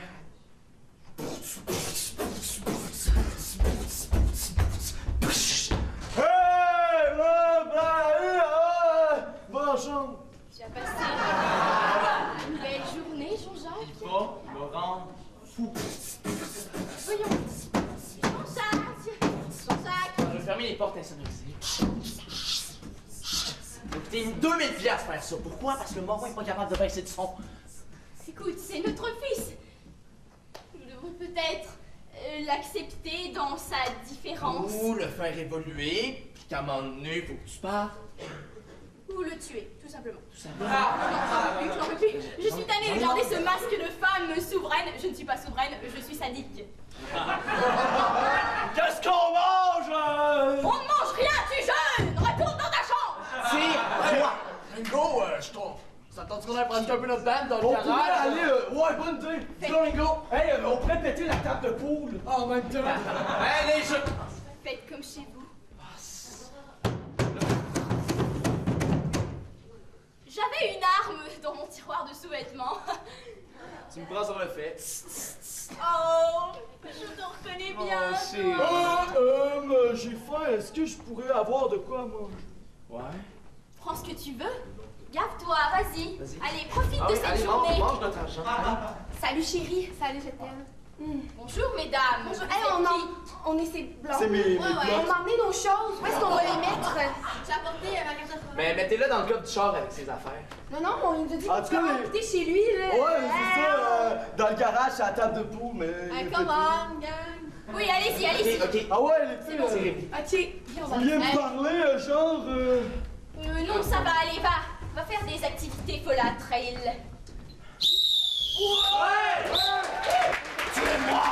Bonjour. Tu as passé une belle journée, Jean-Jacques. Il va me rendre fou. Voyons. Jean-Jacques. Je vais fermer les portes insonorisées. Écoutez, 2000 piastres faire ça. Pourquoi? Parce que le morin n'est pas capable de baisser de son. Écoute, c'est notre fils. Nous devons peut-être l'accepter dans sa différence. Ou le faire évoluer, puis qu'à un moment donné, faut que tu partes. Ou le tuer, tout simplement. Tout simplement. Je n'en peux plus. Je suis tannée de garder ce masque de femme souveraine. Je ne suis pas souveraine, je suis sadique. Qu'est-ce qu'on mange? On ne mange rien, tu jeune! Retourne dans ta chambre! C'est quoi? Ringo, je trouve. Ça tente qu'on aille prendre un peu notre bande dans le garage? On pourrait aller, ouais, bonne idée. Go, Ringo. Hey, on pourrait péter la table de poule. En même temps. Allez, Faites comme chez vous. J'avais une arme dans mon tiroir de sous-vêtements. Tu me prends sur le fait. Oh, je te reconnais bien. J'ai faim. Est-ce que je pourrais avoir de quoi manger? Ouais. Prends ce que tu veux. Gave-toi, vas-y. Allez, profite de cette allez, journée. mange notre argent. Salut chérie. Salut, je t'aime. Bonjour mesdames. Bonjour. Vous Hey, êtes qui? on est ces blancs. C'est mes On m'a emmené nos choses. Où est-ce qu'on va les mettre? J'ai apporté ma carte de travail. Mais mettez-le dans le club du char avec ses affaires. Non, on nous a dit En qu'on tout pouvait cas, habiter chez lui, là. Ouais, c'est ça. Dans le garage, c'est la table de poule, mais. Come on, gang. Oui, allez-y, allez-y. Ok. Ah ouais, les filles. Ok, viens, on va Vous vouliez me parler, genre. Non, ça va, allez, va. Va faire des activités folâtres, il. Ouais! Tuez-moi!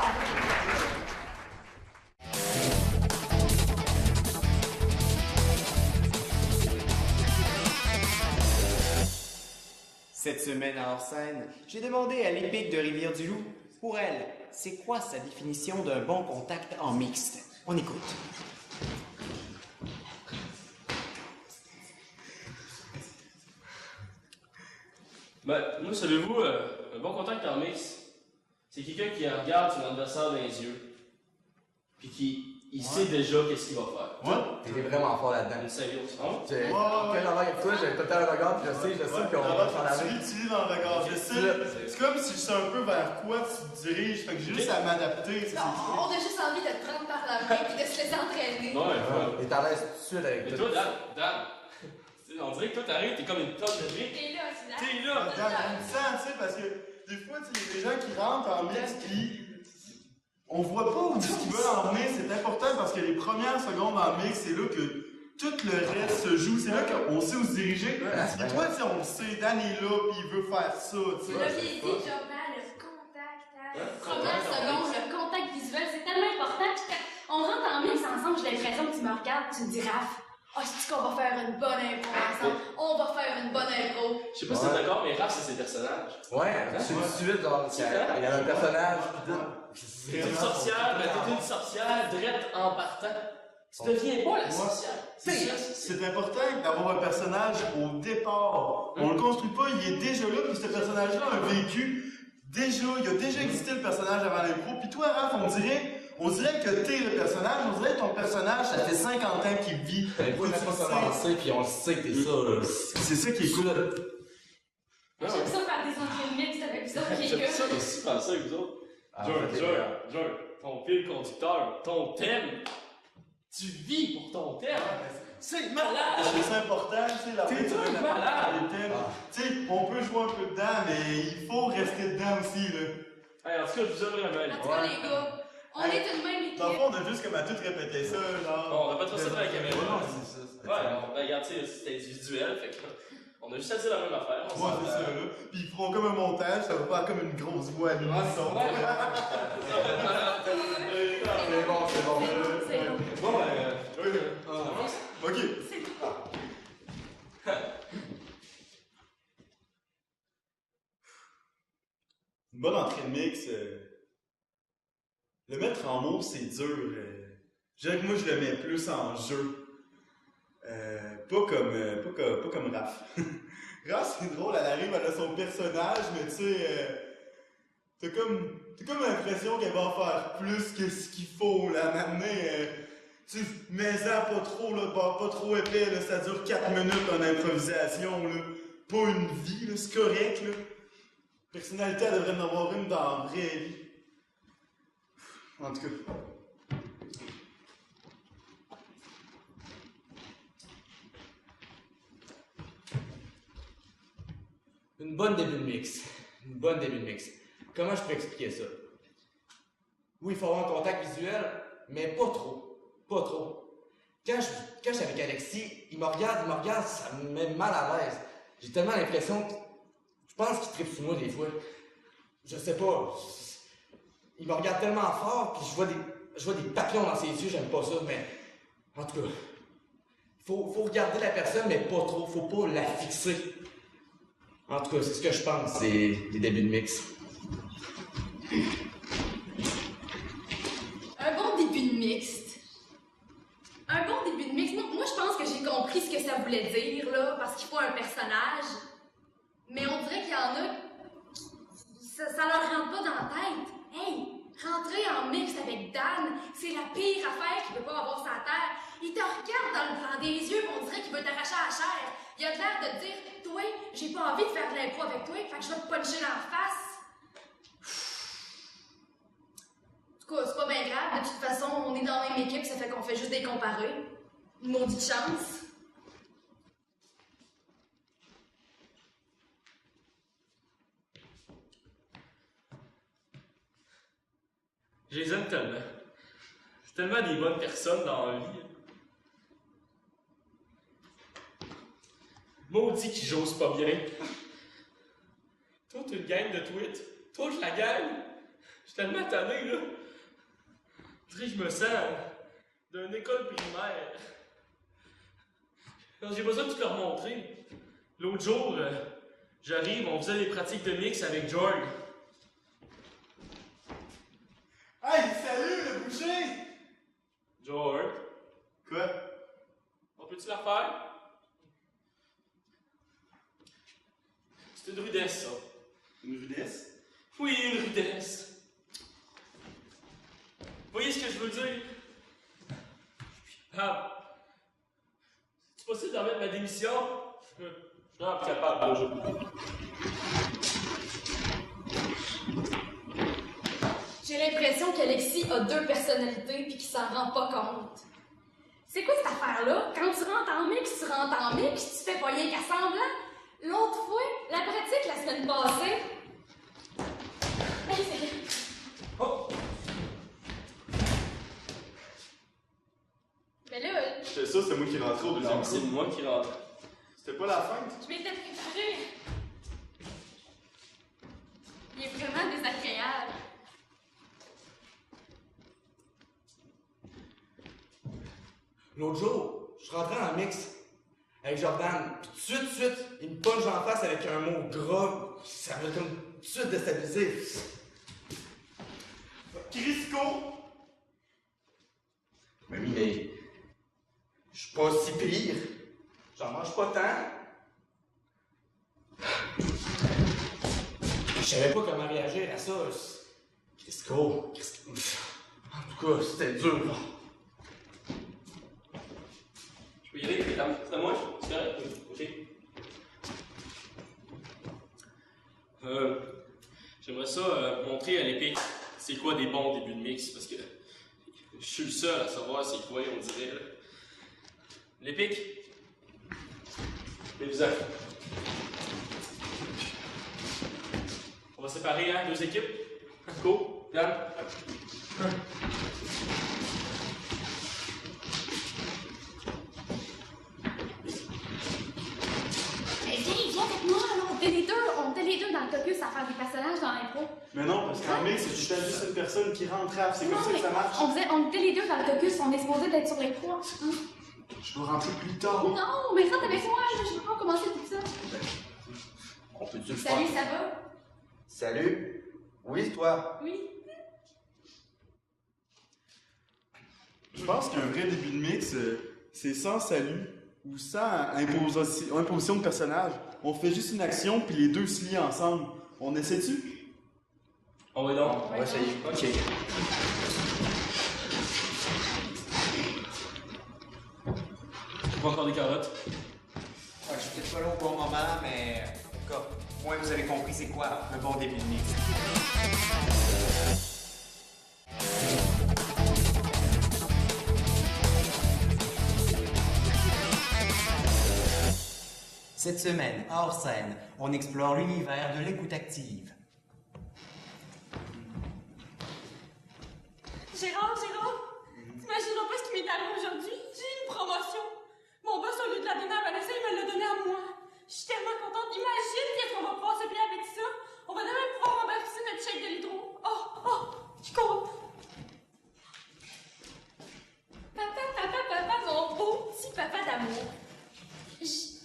Cette semaine à Hors-Scène, j'ai demandé à l'Épique de Rivière-du-Loup, pour elle, c'est quoi sa définition d'un bon contact en mixte? On écoute. Ben, moi, savez-vous, un bon contact en mix, c'est quelqu'un qui regarde son adversaire dans les yeux, puis qui il sait déjà qu'est-ce qu'il va faire. Ouais. T'es vraiment fort là-dedans. Une sérieux, Quel regard avec toi, j'ai tout un regard, puis je sais qu'on va s'en aller. Tu lis dans le regard, je sais. C'est comme si je sais un peu vers quoi tu te diriges, fait que j'ai juste à m'adapter. Non, on a juste envie de te prendre par la main et de se laisser entraîner. Ouais. Et t'en restes tout de suite avec toi. Mais toi, Dan, on dirait que toi, t'arrives, t'es comme une tonne de briques. T'es là, c'est là. T'es là. On me sent, tu sais, parce que des fois, il y a des gens qui rentrent en mix qui. On voit pas où ce qu'ils veulent en venir, c'est important parce que les premières secondes en mix, c'est là que tout le reste se joue, c'est là qu'on sait où se diriger. Et toi, tu sais, on le sait, Dan est là, puis il veut faire ça, tu sais. Là, j'ai dit, Jordan, le contact, première seconde, le contact visuel, c'est tellement important. Puis quand on rentre en mix ensemble, j'ai l'impression que tu me regardes, tu me dis, Raph, c'est qu'on va faire une bonne impro ensemble, on va faire une bonne impro. Je sais pas si t'es d'accord, mais Raph, c'est ses personnages. Ouais, tout de suite, genre, il y a un personnage, T'es une sorcière, drette en partant. Tu deviens pas la sorcière. C'est important d'avoir un personnage au départ. On le construit pas, il est déjà là, puis ce personnage-là a vécu. Il a déjà existé le personnage avant l'impro. Puis toi, Raph, on dirait que t'es le personnage, on dirait que ton personnage, ça fait 50 ans qu'il vit. L'impro n'a pas commencé, puis on le sait que t'es ça, là. C'est ça qui est cool. J'aime ça faire des entrées mixtes avec vous autres, les gars. J'aime ça aussi faire ça avec vous autres. George, ton fil conducteur, ton thème, tu vis pour ton thème. C'est malade! C'est important, tu sais, la T'es malade! Tu sais, on peut jouer un peu dedans, mais il faut rester dedans aussi, là. Hey, en tout cas, je vous aimerais bien. En tout cas, les gars, on est une même équipe. Dans le fond, on a juste comme à tout répéter ça, genre. Bon, on n'a pas trop ça dans la caméra. Non, c'est ça. Ouais, regarde, c'est individuel, fait que on a juste à dire la même affaire. Ouais, c'est ça, là. Puis ils feront comme un montage, ça va faire comme une grosse voix à l'unisson. C'est bon. Bon, ok. Une bonne entrée de mix, le mettre en mots, c'est dur. Je dirais que moi, je le mets plus en jeu. Pas comme Raph. Raph, c'est drôle, elle arrive, elle a son personnage, mais tu sais, t'as comme l'impression qu'elle va en faire plus que ce qu'il faut, là, maintenant. Tu mets-en pas trop, là, pas trop épais, là, ça dure 4 minutes en improvisation, là. Pas une vie, là, c'est correct, là. Personnalité, elle devrait en avoir une dans la vraie vie. En tout cas. Une bonne début de mix. Comment je peux expliquer ça? Oui, il faut avoir un contact visuel, mais pas trop. Quand je suis avec Alexis, il me regarde, ça me met mal à l'aise. J'ai tellement l'impression que je pense qu'il tripe sur moi des fois. Je sais pas. Il me regarde tellement fort, puis je vois des papillons dans ses yeux, j'aime pas ça, mais en tout cas, faut regarder la personne, mais pas trop, faut pas la fixer. En tout cas, c'est ce que je pense, c'est les débuts de mix. Un bon début de mixte. Moi, je pense que j'ai compris ce que ça voulait dire, là, parce qu'il faut un personnage. Mais on dirait qu'il y en a... Ça leur rentre pas dans la tête. Hey, rentrer en mix avec Dan, c'est la pire affaire qu'il peut pas avoir sur la terre. Il te regarde dans le blanc des yeux, on dirait qu'il veut t'arracher à la chair. Il a l'air de te dire, toi, j'ai pas envie de faire de l'impro avec toi, fait que je vais te puncher dans la face. En tout cas, c'est pas bien grave, de toute façon, on est dans la même équipe, ça fait qu'on fait juste des comparés. Une maudite chance. Je les aime tellement. C'est tellement des bonnes personnes dans la vie. Maudit qu'ils j'ose pas bien. Toute une gang de tweets. Toute la gang. Je suis tellement tanné, là. Je dirais que je me sens d'une école primaire. J'ai besoin de tout leur montrer. L'autre jour, j'arrive, on faisait des pratiques de mix avec George. Hey, salut, le boucher! George. Quoi? On peut-tu la faire? C'est une rudesse, ça. Une rudesse? Oui, une rudesse. Vous voyez ce que je veux dire? l'émission. Je suis pas capable de jouer. J'ai l'impression qu'Alexis a 2 personnalités puis qu'il s'en rend pas compte. C'est quoi cette affaire-là? Quand tu rentres en mix, tu rentres en mix, tu fais pas rien qu'à semblant. L'autre fois, la pratique la semaine passée. Hey, c'est... Oh! Mais là... J'étais sûr, c'est moi qui rentrais au deuxième Non, c'est coup. moi qui rentre. C'était pas la feinte? Je m'étais préparée. Il est vraiment désagréable. L'autre jour, je rentrais en mix avec Jordan, pis tout de suite, il me punch en face avec un mot gras. Ça m'a comme tout de suite déstabilisé. Crisco! Mais oui, mais. Je suis pas si pire. J'en mange pas tant. Je savais pas comment réagir à ça. Crisco. En tout cas, c'était dur. Je peux y aller, mesdames? C'est à moi? C'est correct? Oui. OK. J'aimerais ça montrer à l'Épique c'est quoi des bons débuts de mix, parce que je suis le seul à savoir c'est quoi, on dirait. Là. L'Épique, les visages. On va séparer, hein, 2 équipes. Go, Dan. Viens avec moi, là, on était les deux dans le caucus à faire des personnages dans l'impro. Mais non, parce qu'en mix, c'est tout le temps juste une personne qui rentre, c'est comme ça que ça marche. On était les deux dans le caucus, on est supposé d'être sur les 3. Hein? Je dois rentrer plus tard. Non, mais rentre avec moi, là, je veux pas commencer tout ça. On peut-tu le faire? Salut, ça va? Salut. Oui, toi? Oui. Je pense qu'un vrai début de mix, c'est sans salut ou sans imposition de personnage. On fait juste une action, puis les deux se lient ensemble. On essaie-tu? On va donc. On va essayer. OK. Pas encore des carottes. Ouais, je suis peut-être pas là au bon moment, mais en tout cas, au moins vous avez compris c'est quoi un bon début de mix. Cette semaine, hors scène, on explore l'univers de l'écoute active. Gérard, t'imagineras pas ce qui m'est arrivé aujourd'hui? J'ai eu une promotion. Mon boss, au lieu de la donner à Vanessa, il me l'a donnée à moi. Je suis tellement contente. Imagine qu'est-ce qu'on va pouvoir se payer avec ça. On va même pouvoir rembourser notre chèque de l'hydro. Je suis contente. Papa, mon beau petit papa d'amour.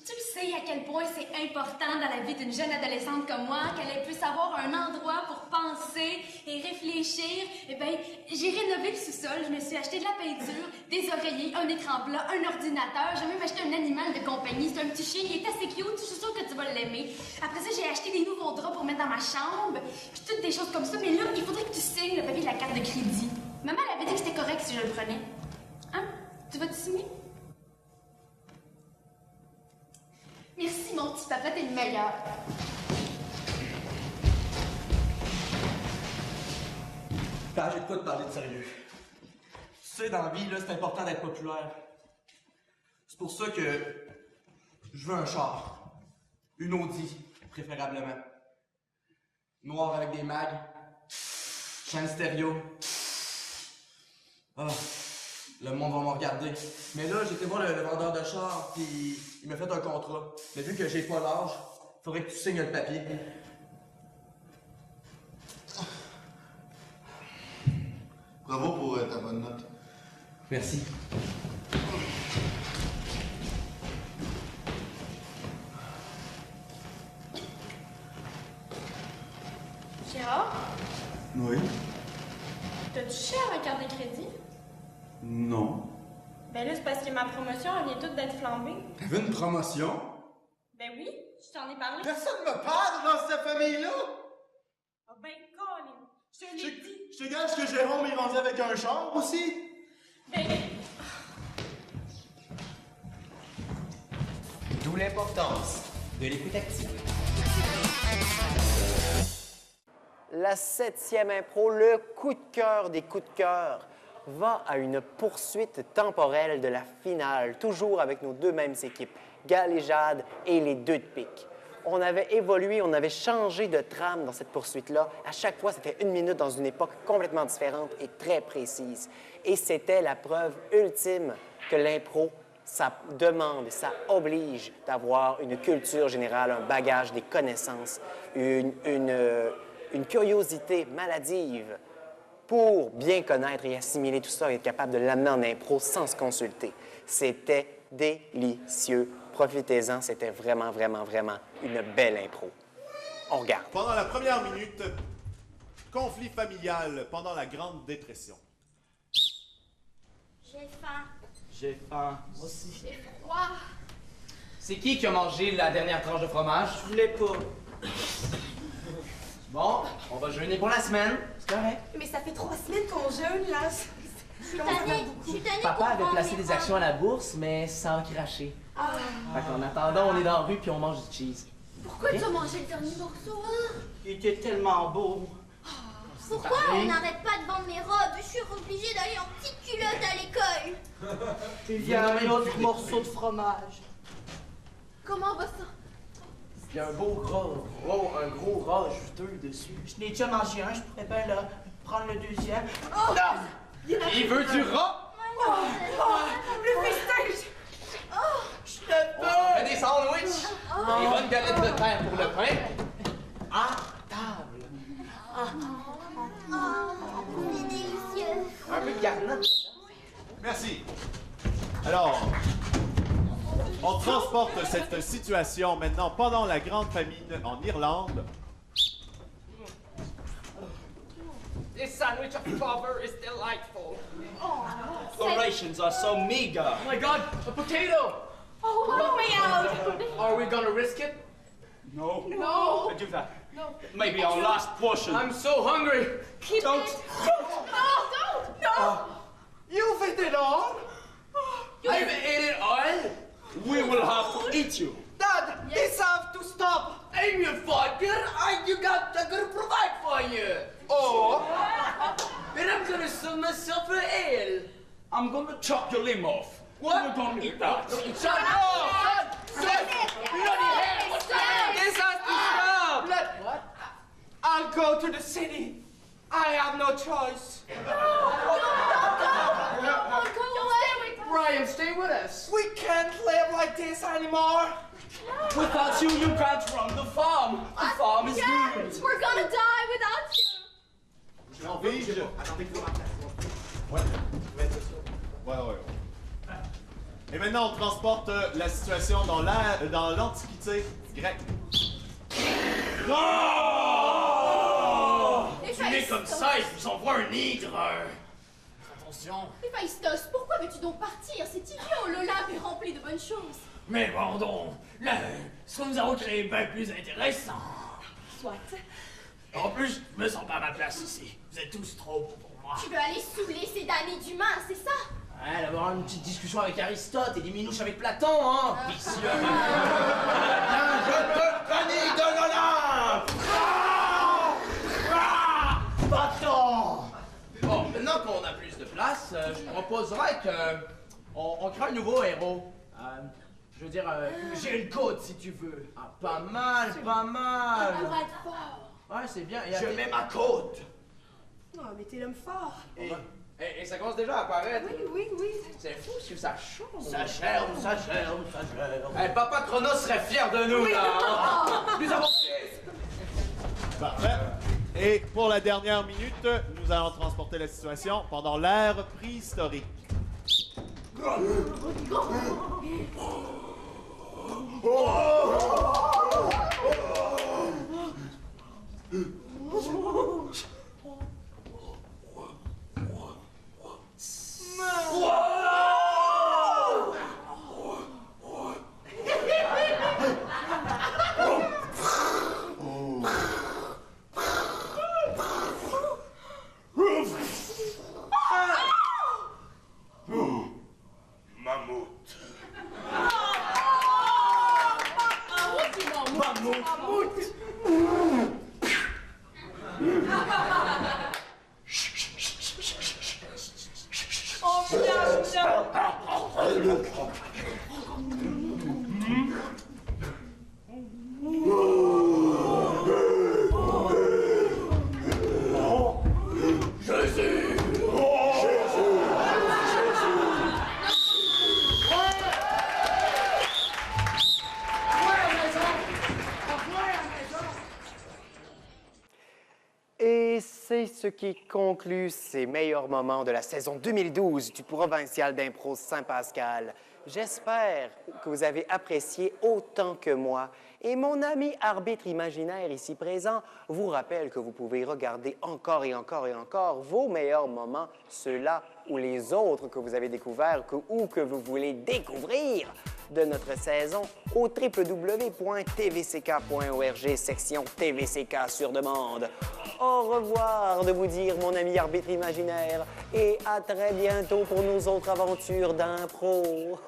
Tu le sais à quel point c'est important dans la vie d'une jeune adolescente comme moi qu'elle puisse avoir un endroit pour penser et réfléchir. Eh bien, j'ai rénové le sous-sol, je me suis acheté de la peinture, des oreillers, un écran plat, un ordinateur, j'ai même acheté un animal de compagnie. C'est un petit chien, il est assez cute, je suis sûre que tu vas l'aimer. Après ça, j'ai acheté des nouveaux draps pour mettre dans ma chambre, puis toutes des choses comme ça. Mais là, il faudrait que tu signes le papier de la carte de crédit. Maman, elle avait dit que c'était correct si je le prenais. Hein? Tu vas te signer? Merci, mon petit papa, t'es le meilleur. J'ai de quoi te parler de sérieux. Tu sais, dans la vie, là, c'est important d'être populaire. C'est pour ça que je veux un char. Une Audi, préférablement. Noir avec des mags. Chaîne stéréo. Le monde va me regarder. Mais là, j'ai été voir le vendeur de char, puis il m'a fait un contrat. Mais vu que j'ai pas l'âge, faudrait que tu signes le papier. Bravo pour ta bonne note. Merci. Gérard, Oui? t'as-tu cher ma carte de crédit? Non. Ben là, c'est parce que ma promotion, elle vient toute d'être flambée. T'avais une promotion? Ben oui, je t'en ai parlé. Personne me parle dans cette famille-là! Ah ben, Colin, je te l'ai dit. Je te gage que Jérôme est rendu avec un char aussi? Ben, D'où l'importance de l'écoute active. La 7e impro, le coup de cœur des coups de cœur, va à une poursuite temporelle de la finale, toujours avec nos deux mêmes équipes, Gal et Jade et les deux de pique. On avait évolué, on avait changé de trame dans cette poursuite-là. À chaque fois, c'était 1 minute dans une époque complètement différente et très précise. Et c'était la preuve ultime que l'impro, ça demande, ça oblige d'avoir une culture générale, un bagage, des connaissances, une curiosité maladive pour bien connaître et assimiler tout ça et être capable de l'amener en impro sans se consulter. C'était délicieux. Profitez-en, c'était vraiment, vraiment, vraiment une belle impro. On regarde. Pendant la première minute, conflit familial pendant la Grande Dépression. J'ai faim. J'ai faim. Moi aussi. J'ai froid. C'est qui a mangé la dernière tranche de fromage? Je voulais pas. Bon, on va jeûner pour la semaine. C'est correct. Mais ça fait 3 semaines qu'on jeûne, là. Je suis tannée. Papa avait placé des actions à la bourse, mais ça a craché. Fait qu'en attendant, on est dans la rue puis on mange du cheese. Pourquoi tu as mangé le dernier morceau, hein? Il était tellement beau. Pourquoi on n'arrête pas de vendre mes robes? Je suis obligée d'aller en petite culotte à l'école. Il y a un autre morceau de fromage. Comment va ça? Il y a un beau un gros ras juteux dessus. Je n'ai déjà mangé un, je pourrais bien là, prendre le deuxième. Oh! Il veut du rat? Le festin! Je te veux! Fais des sandwichs! Des bonnes galettes de terre pour le pain. À table. C'est délicieux. Un peu de garnotte. Merci. Alors, on transporte cette situation maintenant pendant la grande famine en Irlande. This sandwich of clover is delightful. Oh, The rations are so meager. Oh my god, a potato! Oh, help me out! Are we gonna risk it? No. No. Do that. No. Maybe our last portion. I'm so hungry. Keep Don't. it. Don't. No. You've eaten it all? I've eaten it all? We will have to eat you. Dad, this have to stop. I'm your father, and you got to provide for you. Or, then I'm gonna sell myself a ale. I'm gonna chop your limb off. What? You don't eat that. Shut up! Son! Bloody hell! What's that? This has to stop! What? I'll go to the city. I have no choice. Ryan, stay with us. We can't live like this anymore. Without you, you can't run the farm. The farm is ruined. We're gonna die without you. Ouais. Et maintenant, on transporte la situation dans l'Antiquité grecque. Tu n'es comme ça et je vous envoie un hydre. Attention. Héphaïstos, pourquoi veux-tu donc partir? C'est idiot, l'Olympe est rempli de bonnes choses. Mais pardon, là, ce que nous avons créé est bien plus intéressant. Soit. En plus, je me sens pas à ma place ici. Vous êtes tous trop beaux pour moi. Tu veux aller saouler ces damnés d'humains, c'est ça? Ouais, d'avoir une petite discussion avec Aristote et des minouches avec Platon, hein. Vicieux. Je te panie de l'Olympe. Platon! Bon, maintenant qu'on a plus de place, je proposerais on crée un nouveau héros. Je veux dire, j'ai une côte si tu veux. Ah, pas mal, pas mal. On va être fort. Ouais, c'est bien. Je mets ma côte. Non, mais t'es l'homme fort. Et ça commence déjà à apparaître. Oui. C'est fou ce que ça change. Ça germe. Eh, Papa Chronos serait fier de nous, Oui. là. Nous avons... Parfait. Et pour la dernière minute, nous allons transporter la situation pendant l'ère préhistorique. Et c'est ce qui conclut ces meilleurs moments de la saison 2012 du Provincial d'impro Saint-Pascal. J'espère que vous avez apprécié autant que moi. Et mon ami arbitre imaginaire ici présent vous rappelle que vous pouvez regarder encore et encore et encore vos meilleurs moments, ceux-là ou les autres que vous avez découverts ou que vous voulez découvrir de notre saison au www.tvck.org, section TVCK sur demande. Au revoir de vous dire, mon ami arbitre imaginaire, et à très bientôt pour nos autres aventures d'impro.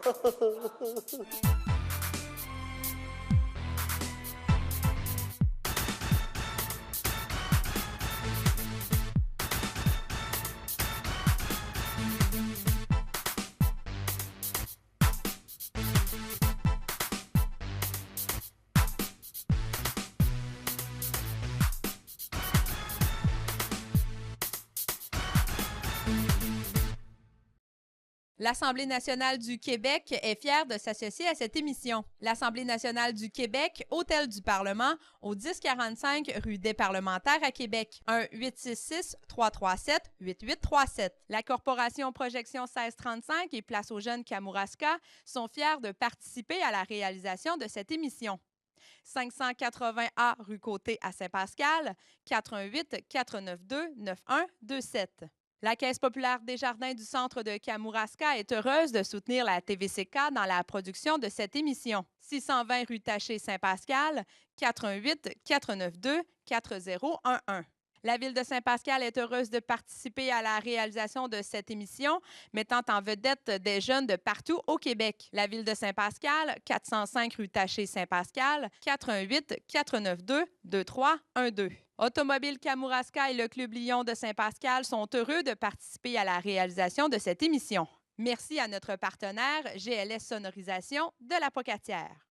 L'Assemblée nationale du Québec est fière de s'associer à cette émission. L'Assemblée nationale du Québec, Hôtel du Parlement, au 1045 rue des Parlementaires à Québec. 1-866-337-8837. La Corporation Projection 1635 et Place aux Jeunes Kamouraska sont fiers de participer à la réalisation de cette émission. 580A rue Côté à Saint-Pascal, 418-492-9127. La Caisse populaire des Jardins du Centre de Kamouraska est heureuse de soutenir la TVCK dans la production de cette émission. 620 rue Taché Saint-Pascal, 418-492-4011. La Ville de Saint-Pascal est heureuse de participer à la réalisation de cette émission, mettant en vedette des jeunes de partout au Québec. La Ville de Saint-Pascal, 405 rue Taché Saint-Pascal, 418-492-2312. Automobile Kamouraska et le Club Lion de Saint-Pascal sont heureux de participer à la réalisation de cette émission. Merci à notre partenaire GLS Sonorisation de la Pocatière.